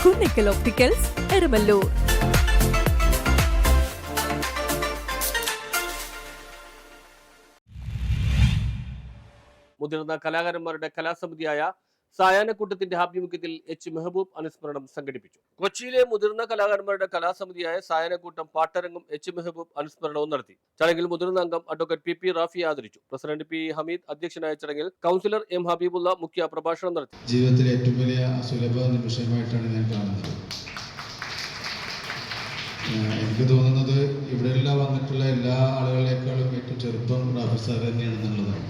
Kunnickal opticals, Eramallur. മുതിർന്ന കലാകാരന്മാരുടെ കലാസമിതിയായ സായാഹ്നക്കൂട്ടത്തിന്റെ ആഭിമുഖ്യത്തിൽ എച്ച് മെഹബൂബ് അനുസ്മരണം സംഘടിപ്പിച്ചു. കൊച്ചിയിലെ മുതിർന്ന കലാകാരന്മാരുടെ കലാസമിതിയായ സായാഹ്നക്കൂട്ടം പാട്ടരങ്ങും എച്ച് മെഹബൂബ് അനുസ്മരണവും നടത്തി. ചടങ്ങിൽ മുതിർന്ന അംഗം അഡ്വക്കേറ്റ് പി റാഫി ആദരിച്ചു. പ്രസിഡന്റ് പി ഹമീദ് അധ്യക്ഷനായ ചടങ്ങിൽ കൗൺസിലർ എം ഹബീബുള്ള മുഖ്യ പ്രഭാഷണം നടത്തി. ജീവിതത്തിലെ ഏറ്റവും വലിയ സുലഭ നിമിഷമായിട്ടാണ് ഞാൻ കാണുന്നത്. എനിക്ക് തോന്നുന്നത് ഇവിടെയെല്ലാം വന്നിട്ടുള്ള എല്ലാ ആളുകളെക്കാളും ഏറ്റവും ചെറുപ്പം റാഫി സാർ തന്നെയാണെന്നുള്ളതാണ്.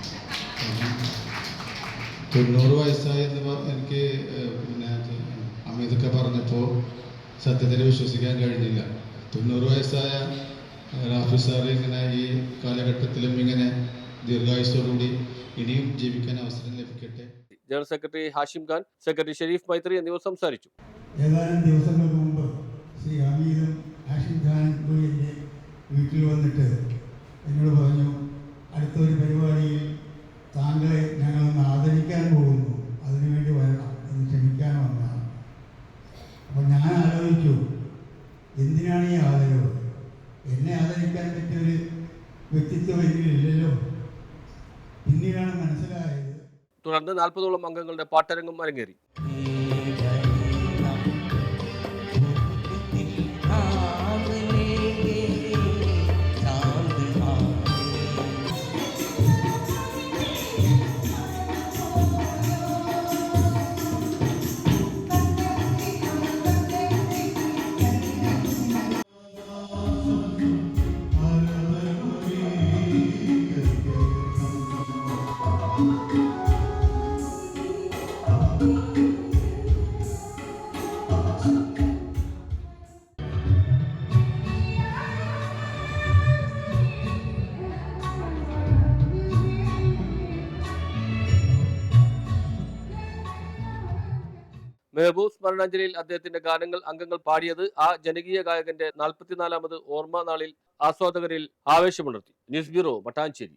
90 വയസ്സായി എന്ന് എനിക്ക് അമിതൊക്കെ പറഞ്ഞപ്പോൾ സത്യത്തിൽ വിശ്വസിക്കാൻ കഴിഞ്ഞില്ല. 90 വയസ്സായ റാഫി സാർ ഇങ്ങനെ ഈ കാലഘട്ടത്തിലും ഇങ്ങനെ ദീർഘായുസ്സോടുകൂടി ഇനിയും ജീവിക്കാൻ അവസരം ലഭിക്കട്ടെ. General secretary Hashim Khan, secretary Sharif Maithri എന്നിവർ സംസാരിച്ചു. ഏതാനും ദിവസങ്ങൾക്ക് മുമ്പ് ശ്രീ ഹമീദും ഹാഷിം ഖാനും കൂടി എൻ്റെ വീട്ടിൽ വന്നിട്ട് എന്നോട് പറഞ്ഞു, അടുത്തൊരു പരിപാടിയിൽ താങ്കളെ ഞങ്ങളൊന്ന് ആദരിക്കാൻ പോകുന്നു, അതിനുവേണ്ടി വരണം എന്ന് ക്ഷണിക്കാൻ വന്നതാണ്. അപ്പോൾ ഞാൻ ആലോചിച്ചു, എന്തിനാണ് ഈ ആദരവ്? എന്നെ ആദരിക്കാൻ പറ്റിയൊരു വ്യക്തിത്വം എന്നിലില്ലല്ലോ. പിന്നീടാണ് മനസ്സിലായത്. തുടർന്ന് 40ഓളം അംഗങ്ങളുടെ പാട്ടരങ്ങും അരങ്ങേറി. മെഹബൂബ് സ്മരണാഞ്ജലിയിൽ അദ്ദേഹത്തിന്റെ ഗാനങ്ങൾ അംഗങ്ങൾ പാടിയത് ആ ജനകീയ ഗായകന്റെ 44ാമത് ഓർമ്മ നാളിൽ ആസ്വാദകരിൽ ആവേശമുണർത്തി. News bureau, Mattancherry.